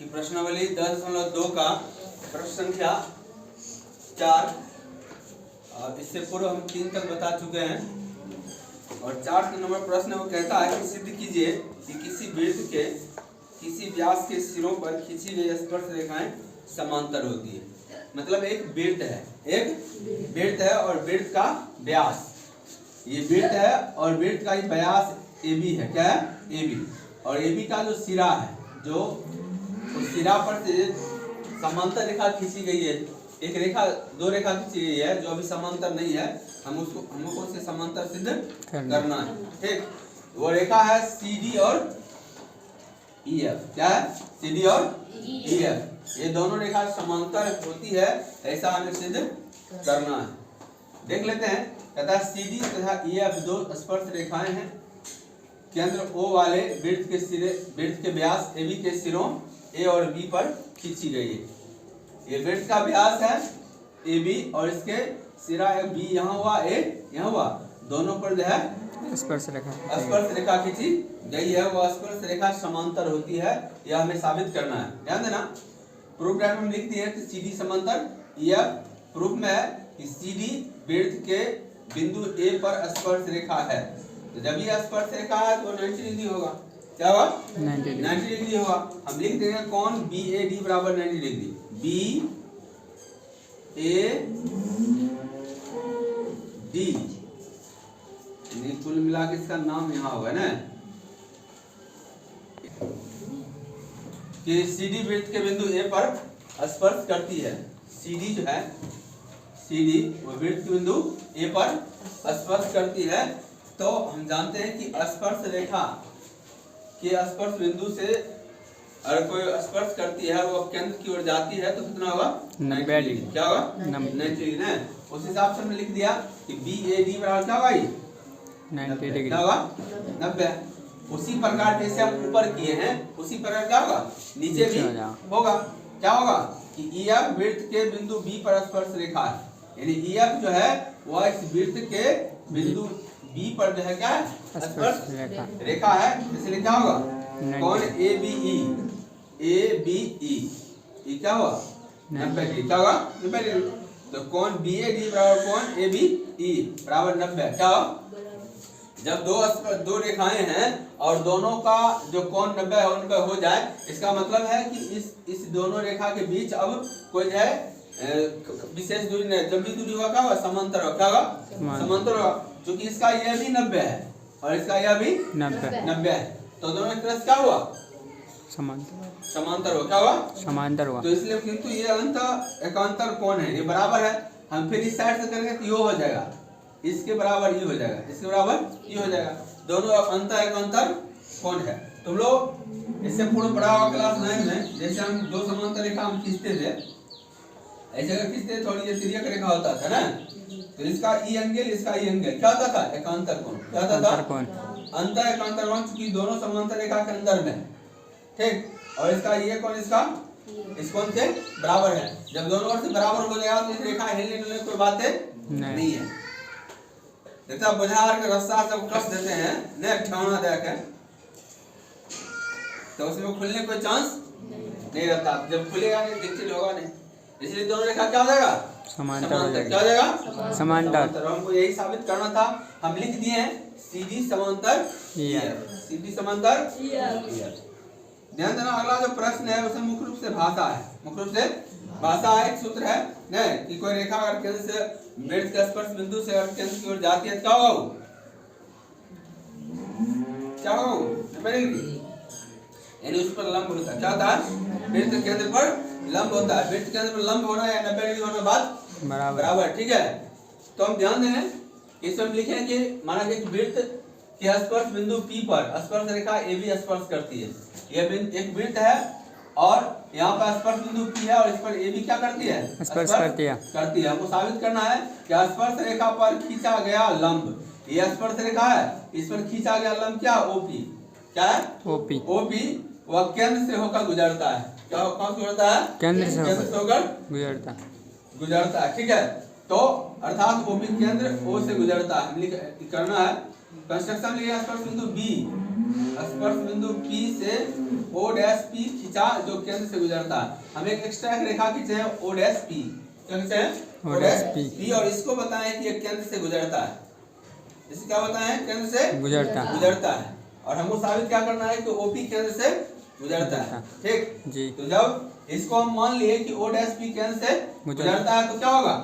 कि प्रश्नावली 10.2 का प्रश्न संख्या 4, इससे पूर्व हम 3 तक बता चुके हैं। और 4 नंबर प्रश्न वो कहता है कि सिद्ध कीजिए कि किसी वृत्त के किसी व्यास के सिरों पर खींची गई स्पर्श रेखाएं समांतर होती है। मतलब एक वृत्त है और वृत्त का व्यास, ये वृत्त है और वृत्त का ही व्यास AB है। क्या है? AB। और AB का जो सिरा है, जो उस सिरा पर से समांतर रेखा खींची गई है, एक रेखा, 2 रेखा खींची गई है जो अभी समांतर नहीं है, हमको उससे समांतर सिद्ध करना है। ठीक, वो रेखा है CD और EF। क्या है? CD और EF। ये दोनों रेखा समांतर होती है, ऐसा हमें सिद्ध करना है। देख लेते हैं। कहता है CD तथा EF 2 स्पर्श रेखाएं हैं। केंद्र O वाले वृत्त के व्यास AB के सिरों A और B पर खींची गई है। ये वृत्त का व्यास है AB और इसके सिरा B यहाँ हुआ, A यहाँ हुआ, दोनों पर जो है स्पर्श रेखा खींची गई है। वो स्पर्श रेखा समांतर होती है, यह हमें साबित करना है। ध्यान देना। प्रूफ में हम लिख दिए कि CD समांतर EF। प्रूफ में है कि CD वृत्त के बिंदु A पर स्पर्श रेखा है। तो जब ये स्पर्श रेखा है तो 90 डिग्री होगा। क्या होगा? 90 डिग्री होगा। हम लिख देंगे कौन BAD बराबर 90 डिग्री। BAD कुल मिला के इसका नाम यहाँ होगा ना, कि CD वृत्त के बिंदु A पर स्पर्श करती है। CD जो है, CD वो वृत्त के बिंदु A पर स्पर्श करती है। तो हम जानते हैं कि स्पर्श रेखा के स्पर्श बिंदु से अगर कोई स्पर्श करती है, वो केंद्र की ओर जाती है, तो कितना होगा? 90 डिग्री। क्या होगा? 90 डिग्री ना। उस हिसाब से हमने लिख दिया कि BAD बराबर क्या होगा? 90 डिग्री। क्या होगा? 90। उसी प्रकार जैसे हम ऊपर किए हैं, उसी प्रकार क्या होगा? नीचे भी होगा। क्या होगा? कि EF वृत्त के बिंदु B पर स्पर्श रेखा है, यानी EF जो है वह इस वृत्त के बिंदु B पर जो है क्या है? स्पर्श रेखा है। इसलिए क्या होगा? कौन ABE ये क्या हुआ? 90 डिग्री। क्या होगा? 90 डिग्री। तो कौन BAD बराबर कौन ABE बराबर 90। क्या हो? जब दो रेखाएं हैं और दोनों का जो कोण 90 है उनका हो जाए, इसका मतलब है कि इस दोनों रेखा के बीच अब कोई है विशेष दूरी नहीं। जब भी दूरी होगा क्या होगा? समांतर होगा। क्या होगा? समांतर होगा। क्योंकि इसका यह भी 90 है और इसका यह भी 90 है, तो दोनों एक तरह से क्या हुआ? समांतर हो। क्या हुआ? समांतर हुआ। तो इसलिए किंतु ये अंत एकांतर कोण है, ये बराबर है। हम फिर इस साइड से करेंगे तो ये हो जाएगा, इसके बराबर ये हो जाएगा, इसके बराबर ये हो जाएगा। दोनों अंत एकांतर कोण है। तुम लोग इससे पूर्व पढ़ा हुआ क्लास 9 में, जैसे हम 2 समांतर रेखा हम खींचते थे, ऐसे अगर खींचते थोड़ी ये तिर्यक रेखा होता था ना, तो इसका ई एंगल, इसका ई एंगल क्या होता था? एकांतर कोण। क्या होता था? अंत एकांतर कोण, क्योंकि दोनों समांतर रेखा के अंदर में। ठीक, और इसका ये कोण इसका इस कोण से बराबर है। जब दोनों ओर से बराबर हो जाएगा तो इस रेखा हिलने डुलने कोई बातें नहीं है। देखा बुझार के रास्ता सब कस देते हैं ने ठेवना देके, तो उसमें खुलने कोई चांस नहीं रहता। जब खुलेगा नहीं दिक्कत होगा नहीं, इसलिए दोनों रेखा क्या हो जाएगा? समांतर हो जाएगा। क्या हो जाएगा? समांतर। हमको यही साबित करना था। हम लिख दिए हैं CD समांतर EF। CD समांतर EF। ध्यान देना। अगला जो प्रश्न है उसमें मुख्य रूप से भाषा है। मुख्य रूप से भाषा एक सूत्र है न, कि कोई रेखा अगर केंद्र से वृत्त के स्पर्श बिंदु से अगर केंद्र की ओर जाती है, क्या होगा? क्या होगा? यानी उस पर लंब होता है। क्या होता है? वृत्त केंद्र पर लंब होता है। वृत्त केंद्र पर लंब होना या 90 डिग्री होना बात बराबर। ठीक है। तो हम ध्यान दें, इसमें हम लिखें कि माना कि वृत्त के स्पर्श बिंदु P पर स्पर्श रेखा AB स्पर्श करती है। यह एक वृत्त है और यहाँ पर स्पर्श बिंदु P है और इस पर AB क्या करती है? स्पर्श करती है। हमको साबित करना है कि स्पर्श रेखा पर खींचा गया लंब, यह स्पर्श रेखा है, इस पर खींचा गया लंब क्या? OP। क्या है? OP वह केंद्र से होकर गुजरता है। क्या कौन से गुजरता है? केंद्र से होकर गुजरता है। ठीक है। तो अर्थात OP केंद्र O से गुजरता है। हम करना है कंस्ट्रक्शन लिया स्पर्श बिंदु B स्पर्श बिंदु P से O डैश P खींचा जो केंद्र से गुजरता है। हम एक एक्स्ट्रा एक रेखा खींचे हैं O डैश P, क्या खींचे हैं O डैश P और इसको बताएं कि ये केंद्र से गुजरता है। इसे क्या बताएं? केंद्र से गुजरता है। और हमको साबित क्या करना है कि OP केंद्र से गुजरता है। ठीक जी। तो जब इसको हम मान लिए कि O डैश P केंद्र से गुजरता है तो क्या होगा?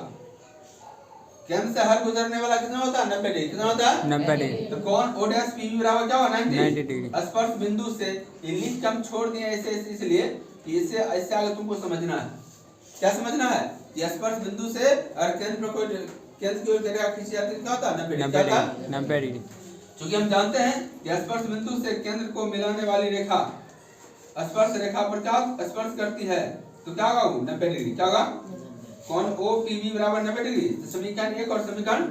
केंद्र से हर गुजरने वाला कितना होता है? 90 डिग्री। कितना होता है? 90 डिग्री। तो कौन O डैश P बराबर क्या होगा? 90 डिग्री। स्पर्श बिंदु से ये लिख हम छोड़ दिए ऐसे इसलिए कि इसे ऐसे आगे तुमको समझना है। क्या समझना है? ये स्पर्श बिंदु से और केंद्र पर कोई केंद्र की ओर रेखा खींची जाती है क्या होता है? 90 डिग्री। 90 डिग्री। क्योंकि हम जानते हैं कि स्पर्श बिंदु से केंद्र को मिलाने वाली रेखा स्पर्श रेखा पर क्या स्पर्श करती है तो क्या होगा? 90 डिग्री। क्या होगा? कौन OPB बराबर 90 डिग्री। तो समीकरण 1 और समीकरण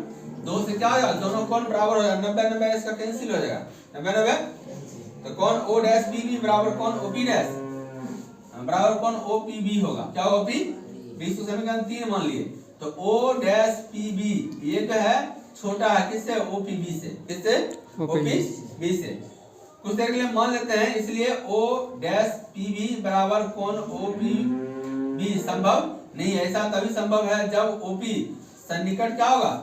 2 से क्या हो जाएगा? दोनों कोण बराबर हो जाएगा। 90 90 इसका कैंसिल हो जाएगा। 90 90 तो कौन O डैश PB बराबर कौन OP डैश बराबर कौन OPB होगा। क्या OP? बीच को समीकरण 3 मान लिए तो O डैश PB ये क्या है? छोटा है किससे? OPB से। किससे? OPB से। कुछ देर के लिए मान लेते हैं इसलिए O डैश PB बराबर कौन OPB संभव नहीं है। ऐसा तभी संभव है जब OP सन्निकट क्या होगा?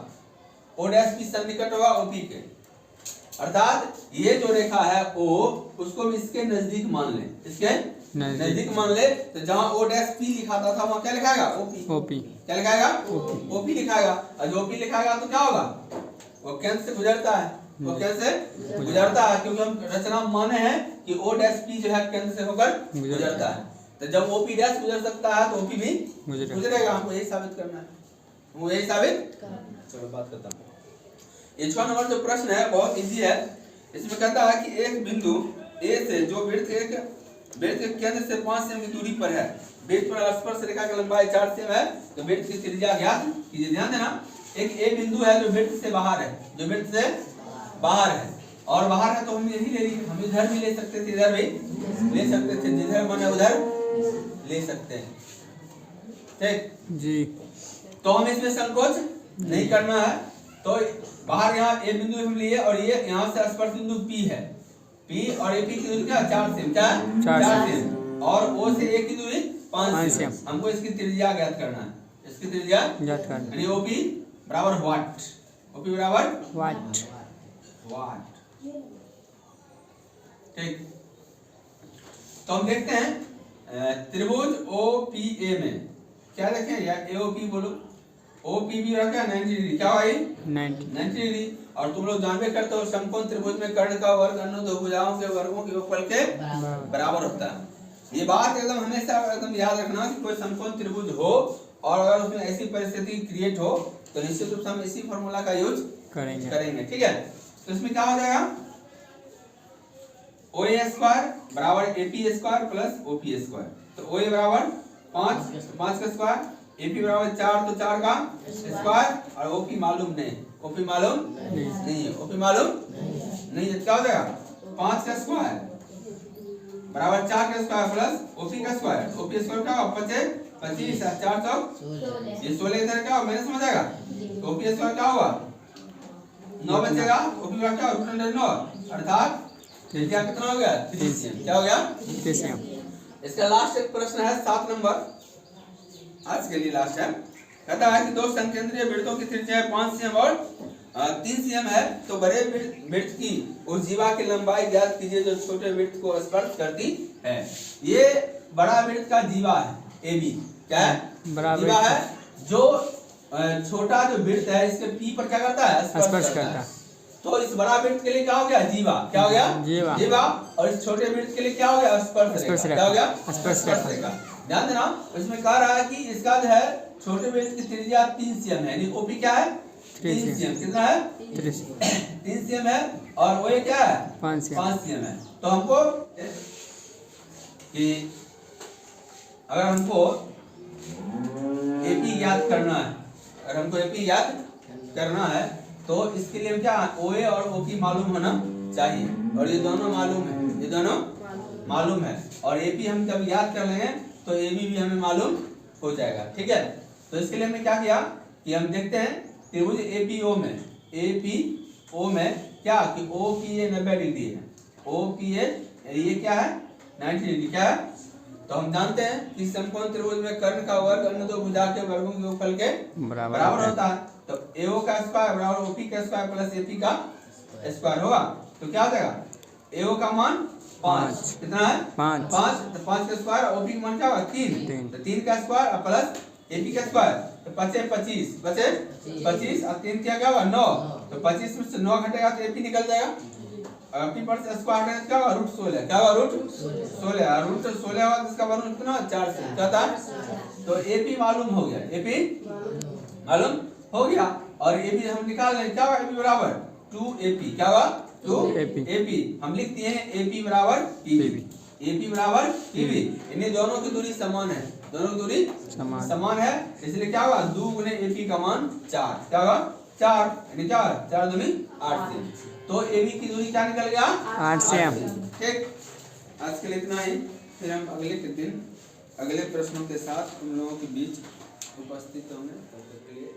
O डैश P सन्निकट होगा OP के। अर्थात ये जो रेखा है O उसको भी इसके नजदीक मान ले। इसके नजदीक मान ले तो जहां O डैश P लिखाता था वहां क्या लिखाएगा? OP। क्या लिखाएगा? OP लिखाएगा। और जो OP लिखाएगा तो क्या होगा? वो केंद्र से गुजरता है। वो केंद्र से गुजरता है क्योंकि हम रचना माने हैं कि O डैश P जो है केंद्र से होकर गुजरता है। तो जब OP डैश गुजर सकता है तो OP भी गुजरेगा। हमको यही साबित करना है। वो यही साबित चलो बात करता हूँ। ये 6 नंबर जो प्रश्न है बहुत इजी है। इसमें कहता है कि एक बिंदु A से जो वृत्त के केंद्र से 5 सेमी की दूरी पर है, वृत्त पर स्पर्श रेखा की लंबाई 4 सेमी है तो वृत्त की त्रिज्या ज्ञात कीजिए। ध्यान देना एक A बिंदु है जो वृत्त से बाहर है, जो वृत्त से बाहर है और बाहर है तो हम यही ले लिए। हम इधर भी ले सकते थे, इधर भी ले सकते थे, जिधर मन है उधर ले सकते हैं। ठीक जी। तो हम इसमें संकोच नहीं करना है। तो बाहर यहाँ A बिंदु हम लिए और ये यहाँ से स्पर्श बिंदु P है। P और AP की दूरी क्या? 4 सेमी। क्या? 4 सेमी। और O से A की दूरी 5 सेमी। हमको इसकी त्रिज्या ज्ञात करना है। इसकी त्रिज्या ज्ञात करना है। OP बराबर वाट। OP बराबर वाट। ठीक। तो हम देखते हैं त्रिभुज OPA में क्या देखें या AOP बोलो OPB रखा 90 डिग्री। क्या भाई? 90 डिग्री। और तुम लोग जानबे करते हो समकोण त्रिभुज में कर्ण का वर्ग अन्य दो भुजाओं के वर्गों के योगफल के बराबर होता है। ये बात एकदम हमेशा एकदम याद रखना कि कोई समकोण त्रिभुज हो और अगर उसमें ऐसी परिस्थिति क्रिएट हो तो निश्चित रूप से हम इसी फॉर्मूला का यूज करेंगे। ठीक है। तो इसमें क्या हो जाएगा? OA स्क्वायर बराबर AP square plus OP square. तो OA बराबर 5 का स्क्वायर, AP बराबर 4 तो 4 का स्क्वायर और OP मालूम नहीं। OP मालूम नहीं है। OP मालूम नहीं है। क्या हो जाएगा? 5 का स्क्वायर बराबर 4 का स्क्वायर प्लस OP का स्क्वायर। OP स्क्वायर क्या होगा? 25 4 4 ये 16 इधर क्या होगा? मैंने समझ आएगा। तो OP स्क्वायर क्या होगा? 9 बचेगा। OP का क्या होगा? 9 अर्थात त्रिज्या कितना हो गया? 3 सेमी। क्या हो गया? 3 सेमी। इसका लास्ट एक प्रश्न है 7 नंबर, आज के लिए लास्ट है। कहता है कि दो संकेंद्रीय वृत्तों की त्रिज्या 5 सेमी और 3 सेमी है तो बड़े वृत्त की उस जीवा की लंबाई ज्ञात कीजिए जो छोटे वृत्त को स्पर्श करती है। ये बड़ा वृत्त का जीवा है AB। क्या है? बड़ा जीवा है जो छोटा जो वृत्त है इसके P पर क्या करता है? स्पर्श करता है। तो इस बड़ा वृत्त के लिए क्या हो गया? जीवा। क्या हो गया? जीवा। और इस छोटे वृत्त के लिए क्या हो गया? स्पर्श रेखा। क्या हो गया? स्पर्श रेखा। ध्यान देना इसमें कह रहा है कि इसका जो है छोटे वृत्त की त्रिज्या 3 सेमी है, यानी OP क्या है? 3 सेमी। कितना है? 3 सेमी है और OA क्या है? 5 सेमी है। तो हमको कि अगर हमको AP याद करना है, अगर हमको AP याद करना है तो इसके लिए क्या OA और OP मालूम होना चाहिए और ये दोनों मालूम है। ये दोनों मालूम है और AP हम जब याद कर लेंगे तो AB भी हमें मालूम हो जाएगा। ठीक है। तो इसके लिए हमने क्या किया कि हम देखते हैं त्रिभुज APO में क्या कि O की ये 90 डिग्री है। OPH ये क्या है 90 डिग्री क्या है। तो हम जानते हैं कि समकोण त्रिभुज में कर्ण का वर्ग अन्य दो भुजा के वर्गों के योगफल के बराबर होता है। तो AO का स्क्वायर बराबर OP का स्क्वायर प्लस AP का स्क्वायर होगा। तो क्या हो जाएगा AO का मान 5 कितना है 5 तो 5 का स्क्वायर OP का मान क्या होगा 3 तो 3 का स्क्वायर प्लस AP का स्क्वायर तो बचे 25 और 3 क्या होगा 9 तो 25 में से 9 घटेगा तो AP निकल जाएगा। अपनी पर से स्क्वायर हटेगा क्या होगा √16 क्या होगा √16 और √16 होगा तो इसका वर्ग कितना 4 से क्या था। तो AP मालूम हो गया AP मालूम हो गया और AP हम निकाल लें क्या होगा AP बराबर 2AP क्या होगा 2AP हम लिख दिए हैं AP बराबर PV इन्हें दोनों की दूरी समान है दोनों की दूरी समान है इसलिए क्या होगा 2 गुने AP का मान 4 क्या होगा 4 यानी 4 दूनी 8 से। तो AB की दूरी क्या निकल गया 8 से। ठीक आज के लिए इतना ही फिर हम अगले के दिन अगले प्रश्नों के साथ उन लोगों के बीच उपस्थित होंगे तब तक के लिए